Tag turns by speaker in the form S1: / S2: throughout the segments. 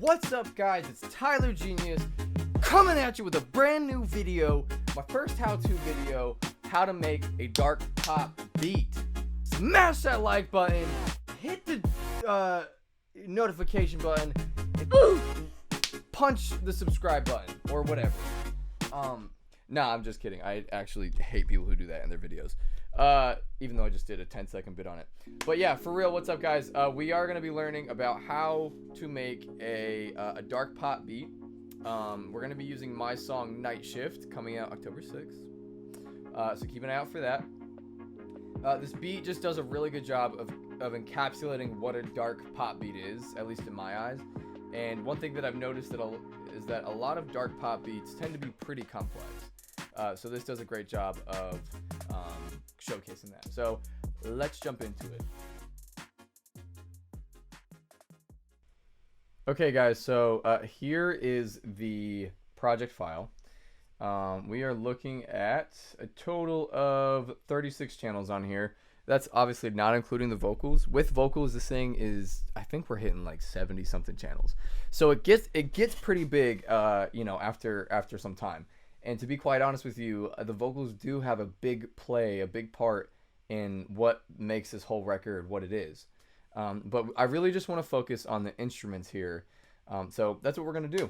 S1: What's up, guys? It's Tyler Genius coming at you with a brand new video, my first how-to video, how to make a dark pop beat. Smash that like button, hit the notification button, and punch the subscribe button or whatever. Nah, I'm just kidding. I actually hate people who do that in their videos. Even though I just did a 10-second bit on it. But yeah, for real, what's up, guys? We are going to be learning about how to make a dark pop beat. We're going to be using my song Nightshift, coming out October 6th. So keep an eye out for that. This beat just does a really good job of encapsulating what a dark pop beat is, at least in my eyes. And one thing that I've noticed is that a lot of dark pop beats tend to be pretty complex. So this does a great job of showcasing that. So let's jump into it. Okay, guys, so here is the project file. We are looking at a total of 36 channels on here. That's obviously not including the vocals. With vocals, this thing is, I think we're hitting like 70 something channels. So it gets pretty big, you know, after some time. And to be quite honest with you, the vocals do have a big part in what makes this whole record what it is. But I really just want to focus on the instruments here. So that's what we're going to do.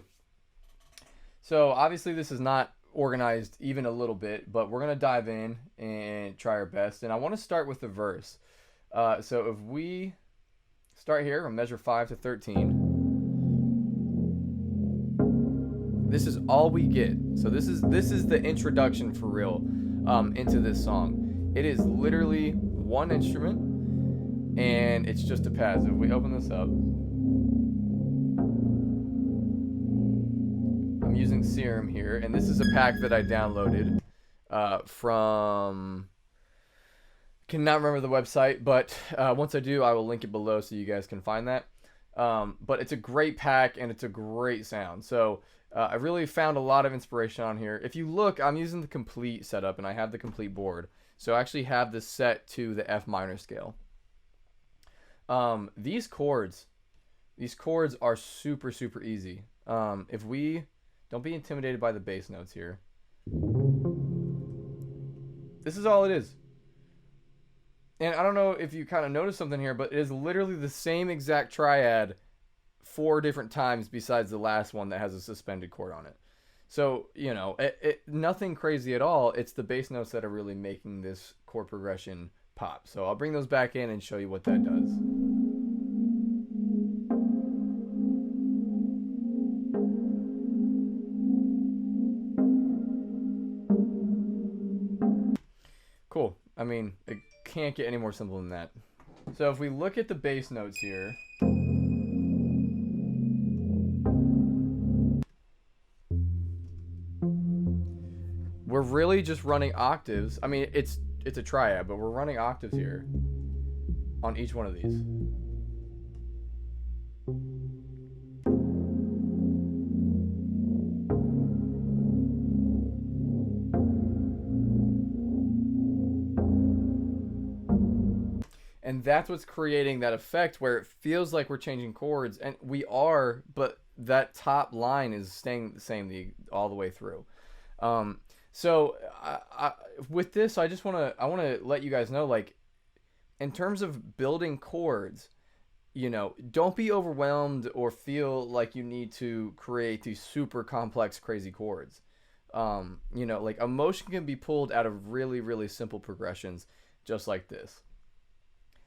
S1: So obviously this is not organized even a little bit, but we're going to dive in and try our best. And I want to start with the verse. So if we start here from measure 5 to 13, this is all we get. So this is the introduction for real into this song. It is literally one instrument, and it's just a pad. So if we open this up, I'm using Serum here, and this is a pack that I downloaded from, cannot remember the website, but once I do, I will link it below so you guys can find that. But it's a great pack, and it's a great sound. So I really found a lot of inspiration on here. If you look, I'm using the complete setup, and I have the complete board. So I actually have this set to the F minor scale. These chords are super, super easy. If we don't be intimidated by the bass notes here. This is all it is. And I don't know if you kind of noticed something here, but it is literally the same exact triad 4 different times besides the last one that has a suspended chord on it. So, you know, nothing crazy at all. It's the bass notes that are really making this chord progression pop. So I'll bring those back in and show you what that does. Cool. I mean, it can't get any more simple than that. So if we look at the bass notes here, we're really just running octaves. I mean, it's a triad, but we're running octaves here on each one of these. And that's what's creating that effect where it feels like we're changing chords, and we are, but that top line is staying the same all the way through. So with this, I want to let you guys know, like, in terms of building chords, you know, don't be overwhelmed or feel like you need to create these super complex, crazy chords. You know, like, emotion can be pulled out of really, really simple progressions, just like this.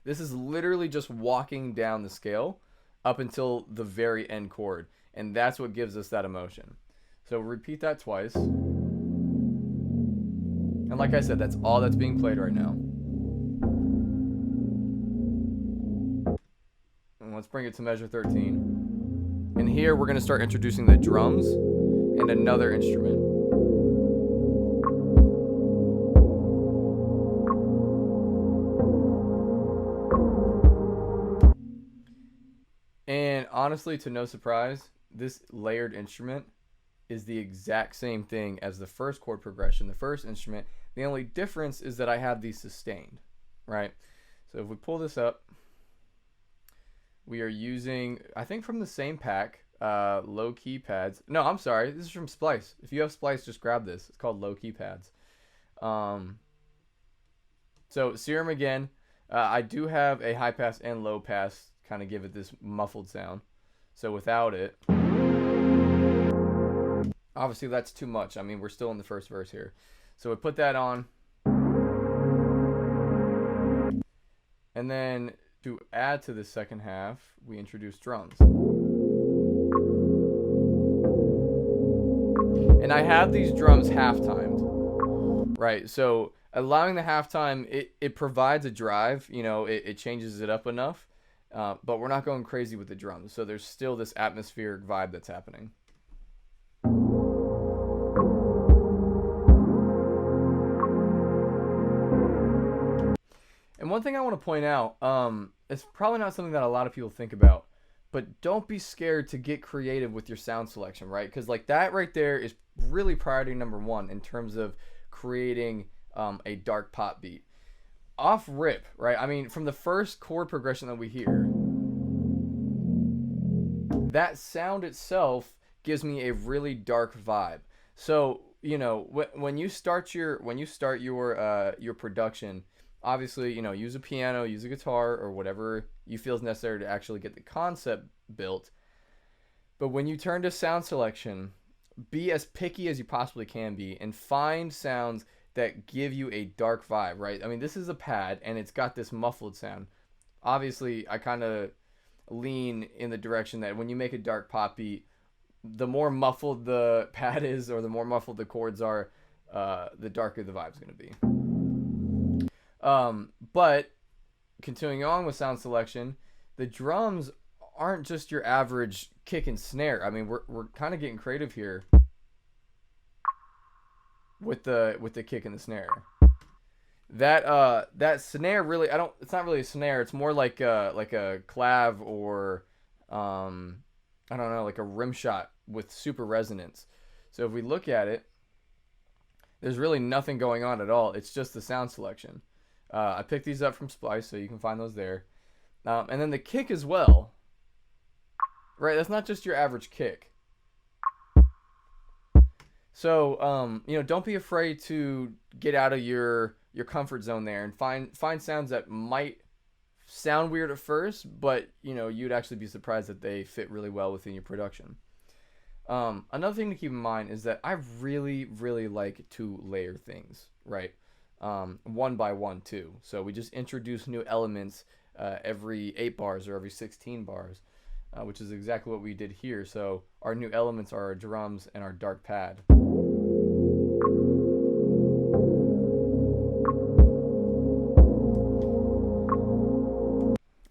S1: This is literally just walking down the scale up until the very end chord, and that's what gives us that emotion. So repeat that twice. And like I said, that's all that's being played right now. And let's bring it to measure 13. And here we're going to start introducing the drums and another instrument. And honestly, to no surprise, this layered instrument is the exact same thing as the first chord progression, the first instrument. The only difference is that I have these sustained, right? So if we pull this up, we are using, I think from the same pack, Low key pads. No, I'm sorry. This is from Splice. If you have Splice, just grab this. It's called low key pads. So Serum again. I do have a high pass and low pass, kind of give it this muffled sound. So without it, obviously that's too much. I mean, we're still in the first verse here. So we put that on. And then to add to the second half, we introduce drums. And I have these drums half-timed, right? So allowing the halftime, it provides a drive, you know, it changes it up enough, but we're not going crazy with the drums. So there's still this atmospheric vibe that's happening. And one thing I want to point out, it's probably not something that a lot of people think about, but don't be scared to get creative with your sound selection, right? Because like that right there is really priority number one in terms of creating a dark pop beat. Off rip, right? I mean, from the first chord progression that we hear, that sound itself gives me a really dark vibe. So, you know, when you start your production, obviously, you know, use a piano, use a guitar, or whatever you feel is necessary to actually get the concept built. But when you turn to sound selection, be as picky as you possibly can be and find sounds that give you a dark vibe, right? I mean, this is a pad and it's got this muffled sound. Obviously, I kind of lean in the direction that when you make a dark pop beat, the more muffled the pad is or the more muffled the chords are, the darker the vibe's going to be. But continuing on with sound selection, the drums aren't just your average kick and snare. I mean, we're kind of getting creative here with the kick and the snare. That snare really, it's not really a snare. It's more like a clav or I don't know, like a rim shot with super resonance. So if we look at it, there's really nothing going on at all. It's just the sound selection. I picked these up from Splice, so you can find those there. And then the kick as well. Right, that's not just your average kick. So, you know, don't be afraid to get out of your comfort zone there and find sounds that might sound weird at first, but, you know, you'd actually be surprised that they fit really well within your production. Another thing to keep in mind is that I really, really like to layer things, right? One by one too. So we just introduce new elements every 8 bars or every 16 bars, which is exactly what we did here. So our new elements are our drums and our dark pad.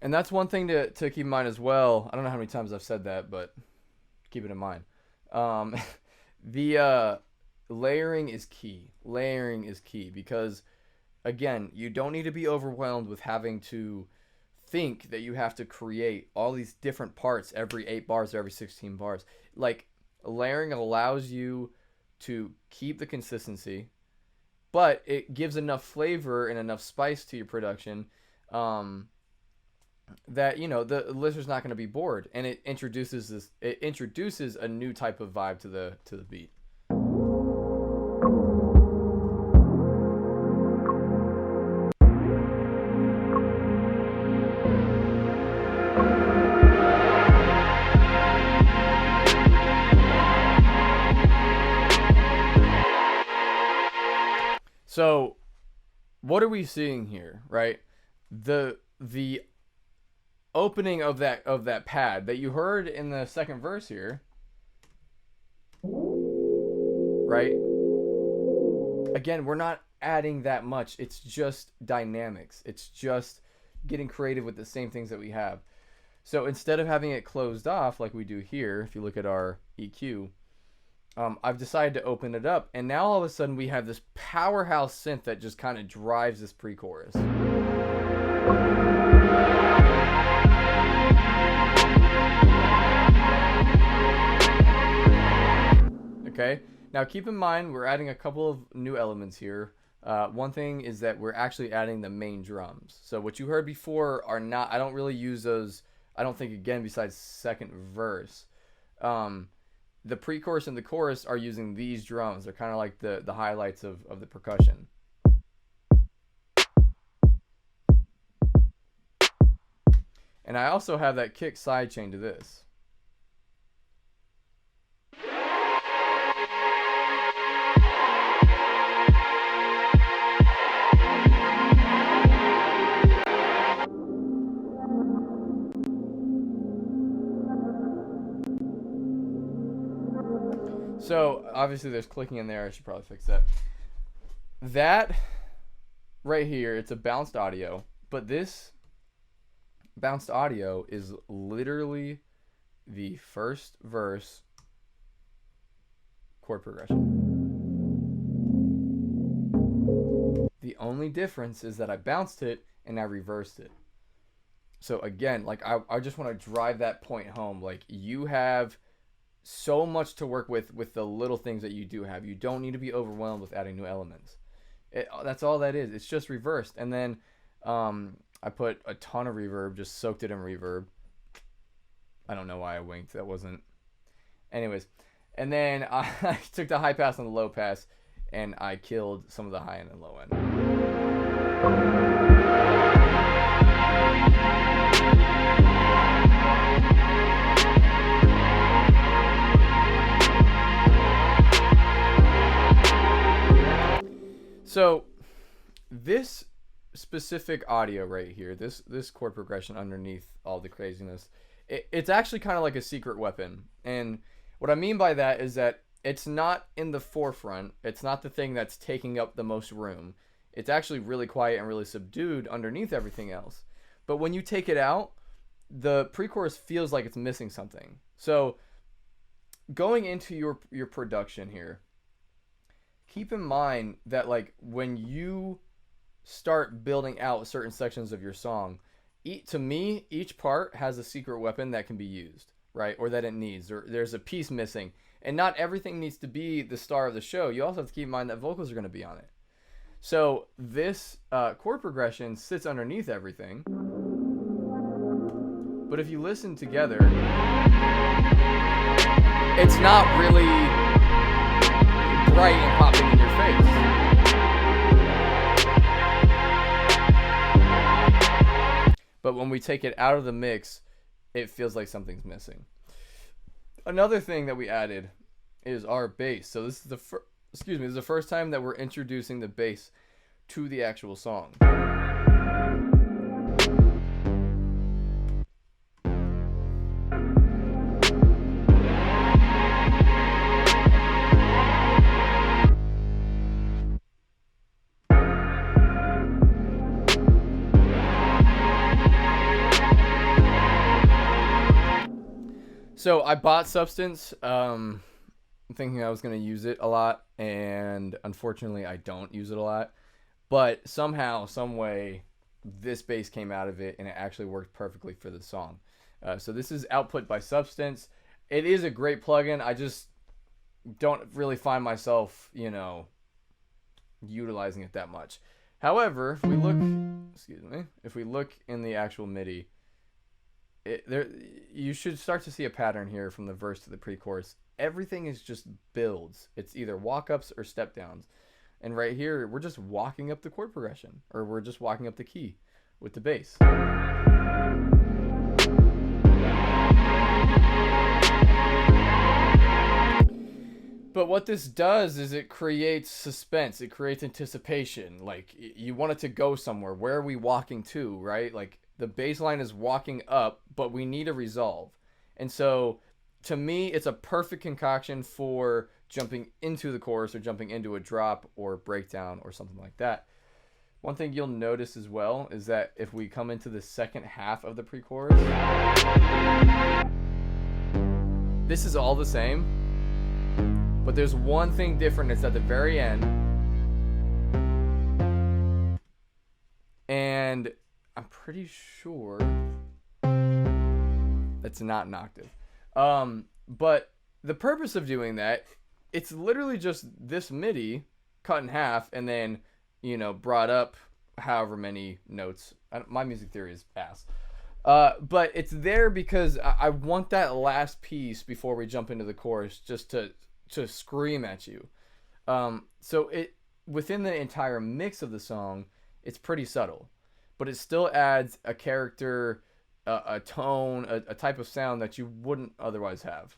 S1: And that's one thing to keep in mind as well. I don't know how many times I've said that, but keep it in mind. The layering is key. Layering is key because, again, you don't need to be overwhelmed with having to think that you have to create all these different parts every 8 bars or every 16 bars. Like, layering allows you to keep the consistency, but it gives enough flavor and enough spice to your production that, you know, the listener's not going to be bored, and it introduces a new type of vibe to the beat. So, what are we seeing here, right? The opening of that pad that you heard in the second verse here, right? Again, we're not adding that much. It's just dynamics. It's just getting creative with the same things that we have. So instead of having it closed off like we do here, if you look at our EQ, I've decided to open it up, and now all of a sudden we have this powerhouse synth that just kind of drives this pre-chorus. Okay, now keep in mind we're adding a couple of new elements here. One thing is that we're actually adding the main drums. So what you heard before are not, I don't really use those, I don't think, again, besides second verse. The pre-chorus and the chorus are using these drums. They're kind of like the highlights of the percussion. And I also have that kick sidechain to this. So obviously there's clicking in there. I should probably fix that. That right here, it's a bounced audio, but this bounced audio is literally the first verse chord progression. The only difference is that I bounced it and I reversed it. So again, like I just want to drive that point home. Like, you have so much to work with the little things that you do have. You don't need to be overwhelmed with adding new elements. That's all that is. It's just reversed. And then I put a ton of reverb, just soaked it in reverb. I don't know why I winked. That wasn't... Anyways. And then I took the high pass and the low pass, and I killed some of the high end and low end. So this specific audio right here, this chord progression underneath all the craziness, it's actually kind of like a secret weapon. And what I mean by that is that it's not in the forefront. It's not the thing that's taking up the most room. It's actually really quiet and really subdued underneath everything else. But when you take it out, the pre-chorus feels like it's missing something. So going into your production here, keep in mind that, like, when you start building out certain sections of your song, to me, each part has a secret weapon that can be used, right? Or that it needs, or there's a piece missing. And not everything needs to be the star of the show. You also have to keep in mind that vocals are going to be on it. So this chord progression sits underneath everything. But if you listen together, it's not really bright and popping in your face. But when we take it out of the mix, it feels like something's missing. Another thing that we added is our bass. So this is the this is the first time that we're introducing the bass to the actual song. So I bought Substance, thinking I was going to use it a lot, and unfortunately I don't use it a lot. But somehow, some way, this bass came out of it, and it actually worked perfectly for the song. So this is output by Substance. It is a great plugin. I just don't really find myself, utilizing it that much. However, if we look, if we look in the actual MIDI, you should start to see a pattern here from the verse to the pre-chorus. Everything is just builds. It's either walk-ups or step-downs. And right here, we're just walking up the chord progression, or we're just walking up the key with the bass. But what this does is it creates suspense. It creates anticipation. Like, you want it to go somewhere. Where are we walking to, right? Like, the bass line is walking up, but we need a resolve. And so, to me, it's a perfect concoction for jumping into the chorus or jumping into a drop or breakdown or something like that. One thing you'll notice as well is that if we come into the second half of the pre-chorus, this is all the same, but there's one thing different. It's at the very end, and I'm pretty sure it's not an octave. But the purpose of doing that, it's literally just this MIDI cut in half and then, brought up however many notes. My music theory is ass. But it's there because I want that last piece before we jump into the chorus, just to scream at you. So it within the entire mix of the song, it's pretty subtle, but it still adds a character, a tone, a type of sound that you wouldn't otherwise have.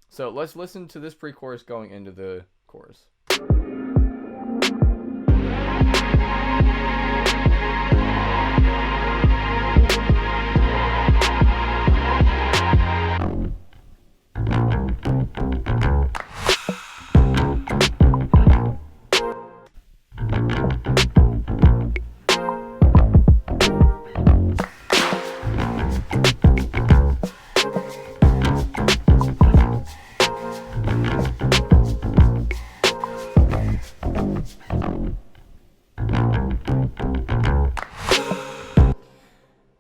S1: So let's listen to this pre-chorus going into the chorus.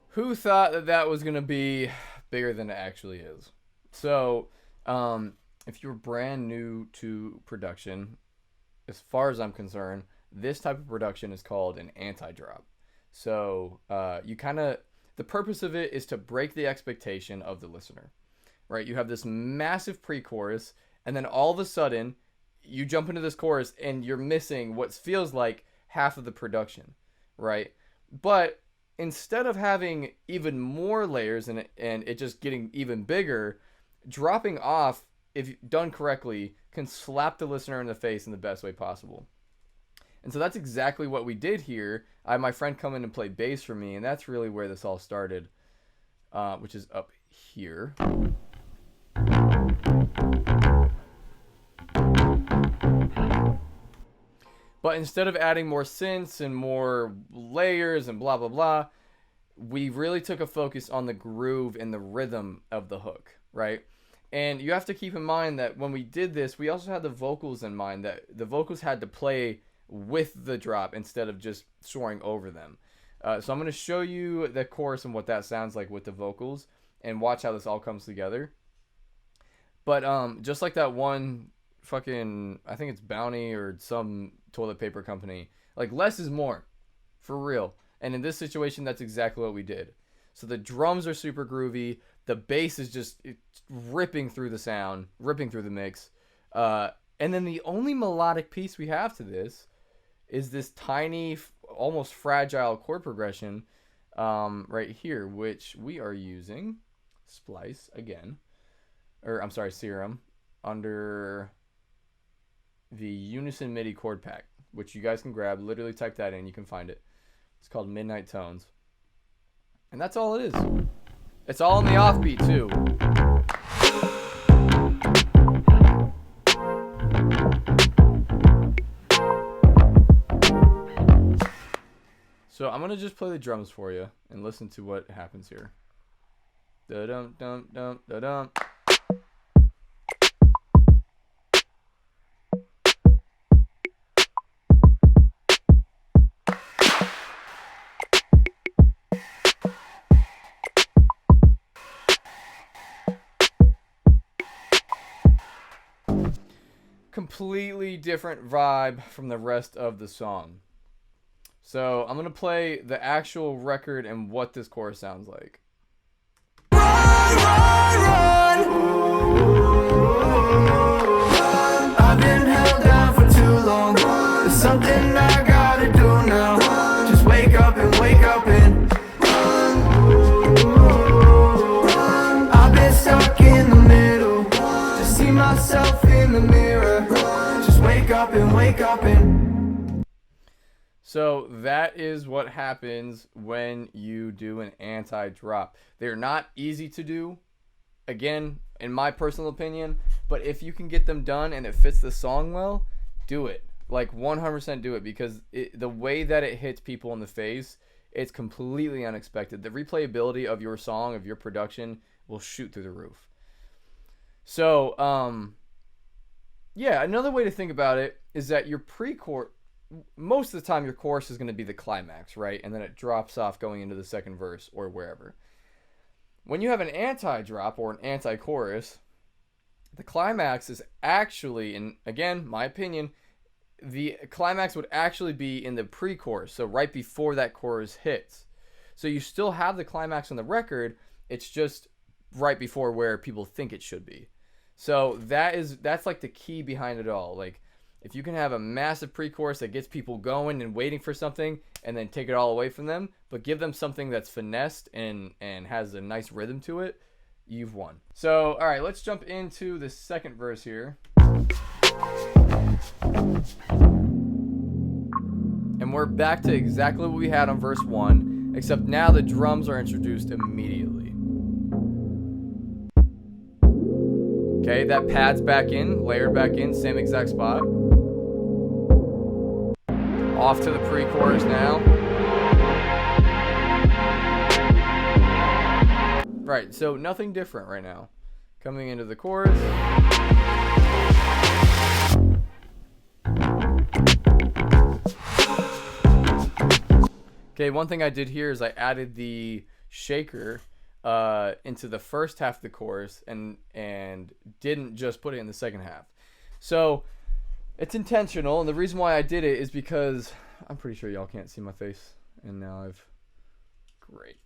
S1: Who thought that that was going to be bigger than it actually is? So, if you're brand new to production, as far as I'm concerned, this type of production is called an anti-drop. So, the purpose of it is to break the expectation of the listener, right? You have this massive pre-chorus, and then all of a sudden, you jump into this chorus, and you're missing what feels like half of the production, right? But instead of having even more layers in it and it just getting even bigger, dropping off, if done correctly, can slap the listener in the face in the best way possible. And so that's exactly what we did here. I had my friend come in and play bass for me, and that's really where this all started, which is up here. But instead of adding more synths and more layers and blah, blah, blah, we really took a focus on the groove and the rhythm of the hook, right? And you have to keep in mind that when we did this, we also had the vocals in mind, that the vocals had to play with the drop instead of just soaring over them. So I'm going to show you the chorus and what that sounds like with the vocals, and watch how this all comes together. But just like that one fucking, I think it's Bounty or some toilet paper company, like less is more, for real. And in this situation, that's exactly what we did. So the drums are super groovy, the bass is just ripping through the sound, ripping through the mix, and then the only melodic piece we have to this is this tiny, almost fragile chord progression right here, which we are using Splice again, or I'm sorry, Serum, under the Unison MIDI chord pack, which you guys can grab. Literally type that in, you can find it. It's called Midnight Tones. And that's all it is. It's all in the offbeat too. So I'm gonna just play the drums for you and listen to what happens here. Da-dum, dum, dum, da-dum. Completely different vibe from the rest of the song. So I'm going to play the actual record and what this chorus sounds like. Run, run, run. I've been held down for too long. There's something I gotta do now. Just wake up and run. I've been stuck in the middle. Just see myself in the mirror. Just wake up and So that is what happens when you do an anti-drop. They're not easy to do, again, in my personal opinion, but if you can get them done and it fits the song well, do it. Like 100% do it, because the way that it hits people in the face, it's completely unexpected. The replayability of your song, of your production, will shoot through the roof. So, yeah, another way to think about it is that your pre-chorus, most of the time your chorus is going to be the climax, right? And then it drops off going into the second verse or wherever. When you have an anti-drop or an anti-chorus, the climax is actually, and again, my opinion, the climax would actually be in the pre-chorus, so right before that chorus hits. So you still have the climax on the record. It's just right before where people think it should be. So that's like the key behind it all. Like, if you can have a massive pre-chorus that gets people going and waiting for something, and then take it all away from them, but give them something that's finessed and has a nice rhythm to it, you've won. So, all right, let's jump into the second verse here. And we're back to exactly what we had on verse 1, except now the drums are introduced immediately. Okay, that pad's back in, layered back in, same exact spot. Off to the pre-chorus now. Right, so nothing different right now. Coming into the chorus. Okay, one thing I did here is I added the shaker into the first half of the chorus and didn't just put it in the second half. So it's intentional, and the reason why I did it is because I'm pretty sure y'all can't see my face, and now I've... Great.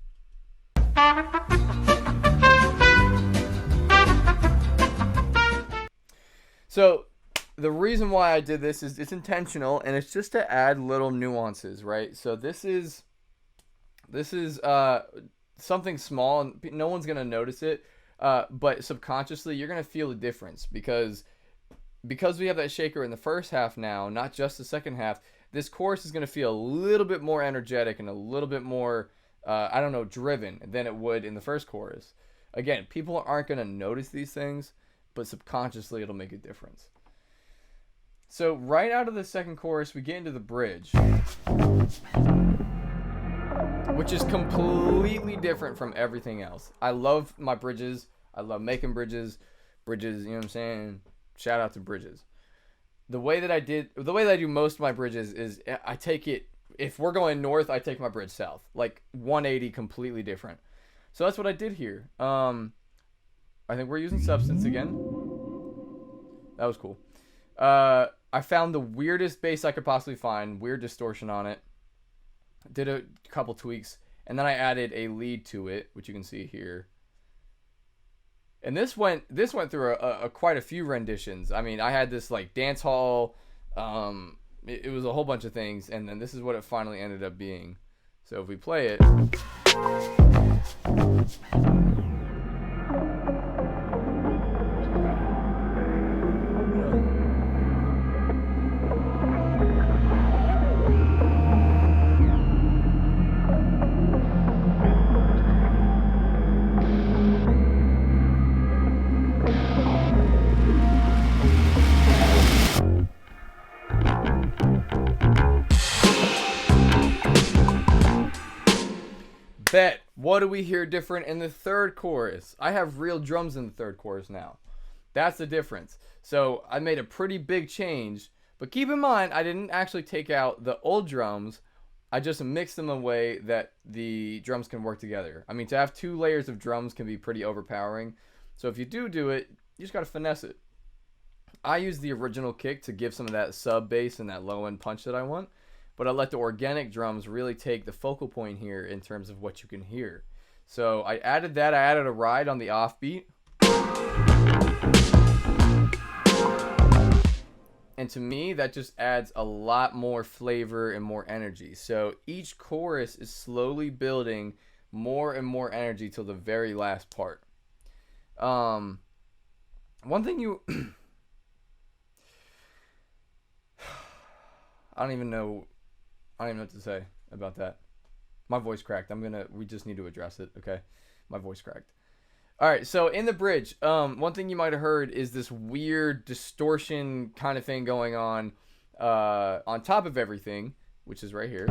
S1: So the reason why I did this is it's intentional, and it's just to add little nuances, right? So this is something small, and no one's gonna notice it, but subconsciously you're gonna feel the difference because we have that shaker in the first half now, not just the second half. This chorus is gonna feel a little bit more energetic and a little bit more driven than it would in the first chorus. Again, people aren't gonna notice these things, but subconsciously it'll make a difference. So right out of the second chorus, we get into the bridge, which is completely different from everything else. I love my bridges. I love making bridges, you know what I'm saying? Shout out to bridges. The way that I do most of my bridges is I take it, if we're going north, I take my bridge south, like 180, completely different. So that's what I did here. I think we're using Substance again. That was cool. I found the weirdest bass I could possibly find, weird distortion on it. Did a couple tweaks, and then I added a lead to it, which you can see here. And this went through a quite a few renditions. I mean, I had this like dance hall. It was a whole bunch of things, and then this is what it finally ended up being. So if we play it. Bet. What do we hear different in the third chorus? I have real drums in the third chorus now. That's the difference. So I made a pretty big change, but keep in mind I didn't actually take out the old drums. I just mixed them in a way that the drums can work together. I mean, to have 2 layers of drums can be pretty overpowering. So if you do it, you just got to finesse it. I use the original kick to give some of that sub bass and that low end punch that I want. But I let the organic drums really take the focal point here in terms of what you can hear. So I added that. I added a ride on the offbeat. And to me, that just adds a lot more flavor and more energy. So each chorus is slowly building more and more energy till the very last part. One thing you... I don't even know what to say about that. My voice cracked. We just need to address it, okay? My voice cracked. All right, so in the bridge, one thing you might have heard is this weird distortion kind of thing going on top of everything, which is right here.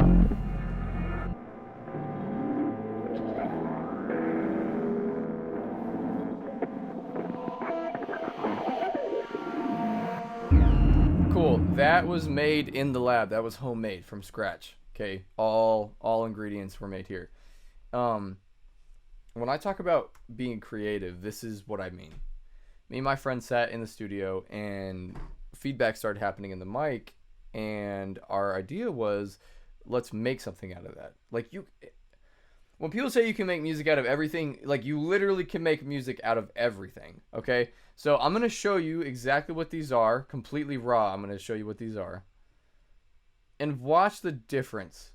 S1: Cool. That was made in the lab. That was homemade from scratch. Okay, all ingredients were made here. When I talk about being creative, this is what I mean. Me and my friend sat in the studio, and feedback started happening in the mic, and our idea was, let's make something out of that. Like when people say you can make music out of everything, like, you literally can make music out of everything, okay? So I'm going to show you exactly what these are, completely raw. I'm going to show you what these are. And watch the difference.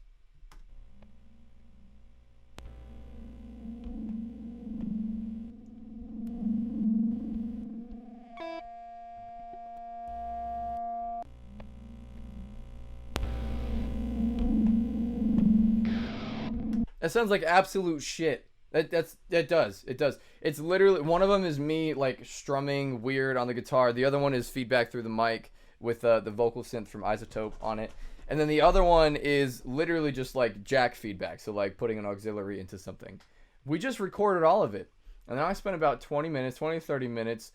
S1: That sounds like absolute shit. It does. It's literally, one of them is me like strumming weird on the guitar. The other one is feedback through the mic with the vocal synth from Isotope on it. And then the other one is literally just like jack feedback, so like putting an auxiliary into something. We just recorded all of it. And then I spent about 20 to 30 minutes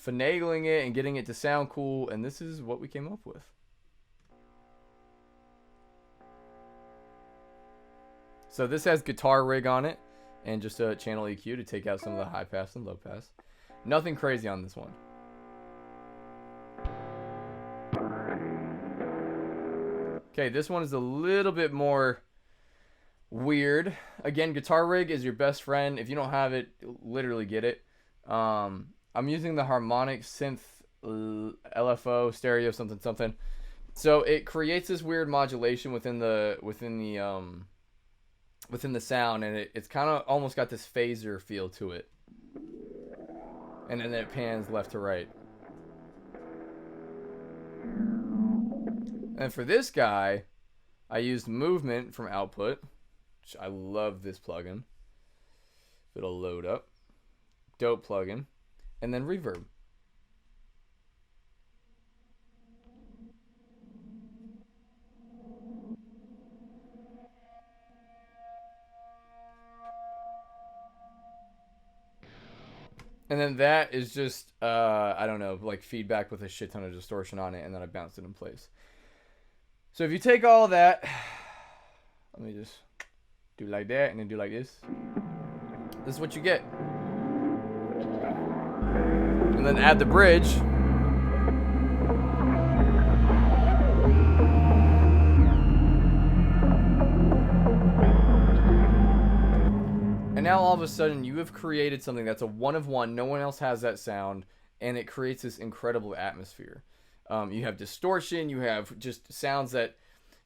S1: finagling it and getting it to sound cool, and this is what we came up with. So this has guitar rig on it and just a channel EQ to take out some of the high pass and low pass. Nothing crazy on this one. Okay, this one is a little bit more weird. Again, guitar rig is your best friend. If you don't have it, literally get it. I'm using the harmonic synth LFO stereo something. So it creates this weird modulation within the sound, and it's kind of almost got this phaser feel to it. And then it pans left to right. And for this guy, I used movement from output, which I love this plugin. It'll load up. Dope plugin. And then reverb. And then that is just, I don't know, like feedback with a shit ton of distortion on it, and then I bounced it in place. So if you take all that, let me just do like that, and then do like this. This is what you get. And then add the bridge. And now all of a sudden you have created something that's a one of one. No one else has that sound, and it creates this incredible atmosphere. You have distortion, you have just sounds that,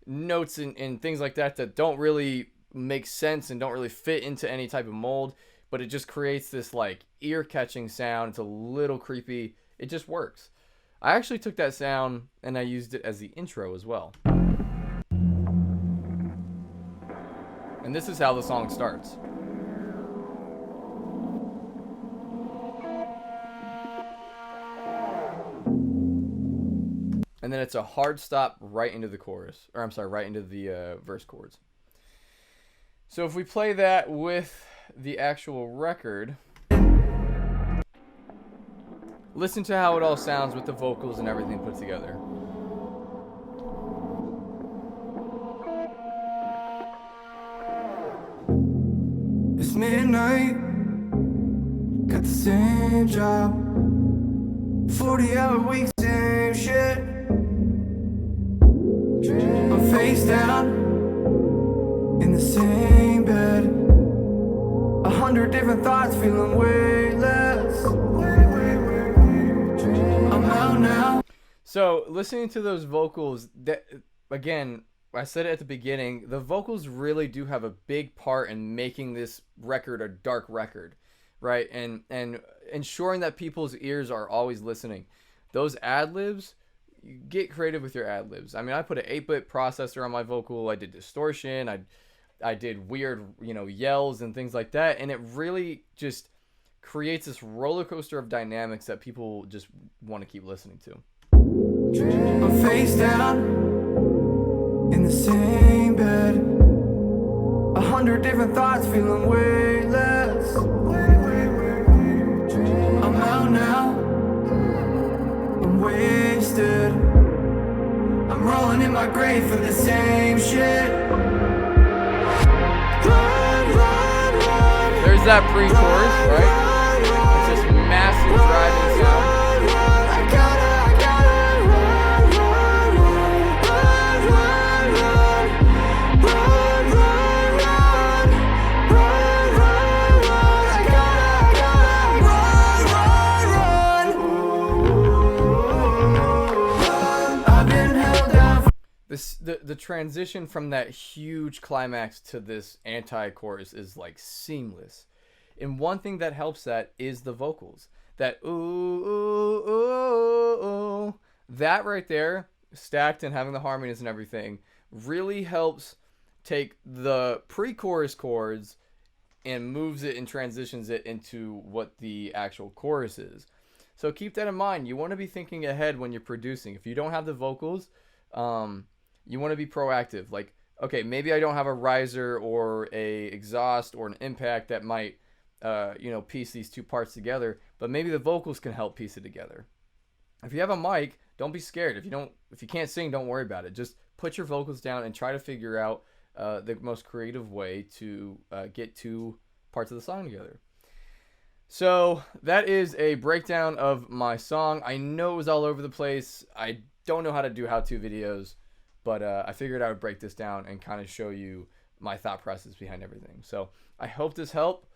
S1: notes and things like that don't really make sense and don't really fit into any type of mold, but it just creates this like ear-catching sound. It's a little creepy. It just works. I actually took that sound and I used it as the intro as well. And this is how the song starts. And then it's a hard stop right into the chorus. Or I'm sorry, right into the verse chords. So if we play that with the actual record, listen to how it all sounds with the vocals and everything put together.
S2: It's midnight, got the same job, 40-hour weeks, same shit. I'm face down in the same bed, 100 different thoughts, feeling weightless. I'm out now.
S1: So listening to those vocals, that again, I said it at the beginning, the vocals really do have a big part in making this record a dark record, right? And ensuring that people's ears are always listening. Those ad-libs, you get creative with your ad-libs. I mean, I put an 8-bit processor on my vocal. I did distortion. I did weird, yells and things like that. And it really just creates this roller coaster of dynamics that people just want to keep listening to.
S2: I'm face down in the same bed, 100 different thoughts, feeling weightless. I'm out now, I'm wasted, I'm rolling in my grave for the same shit.
S1: There's that pre-chorus, right? It's this massive driving sound. the transition from that huge climax to this anti-chorus is like seamless. And one thing that helps that is the vocals. That ooh, ooh, ooh, ooh, that right there, stacked and having the harmonies and everything, really helps take the pre-chorus chords and moves it and transitions it into what the actual chorus is. So keep that in mind. You want to be thinking ahead when you're producing. If you don't have the vocals, you want to be proactive. Like, okay, maybe I don't have a riser or a exhaust or an impact that might, piece these two parts together, but maybe the vocals can help piece it together. If you have a mic, don't be scared. If you can't sing, don't worry about it. Just put your vocals down and try to figure out the most creative way to get two parts of the song together. So that is a breakdown of my song. I know it was all over the place. I don't know how to do how-to videos, but I figured I would break this down and kind of show you my thought process behind everything. So I hope this helped.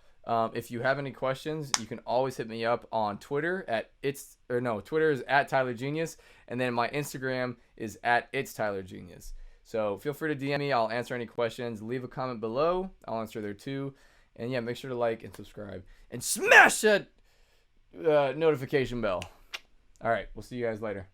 S1: If you have any questions, you can always hit me up on Twitter Twitter is at Tyler Genius, and then my Instagram is at It's Tyler Genius. So feel free to DM me. I'll answer any questions. Leave a comment below. I'll answer there too. And yeah, make sure to like and subscribe and smash that notification bell. All right, we'll see you guys later.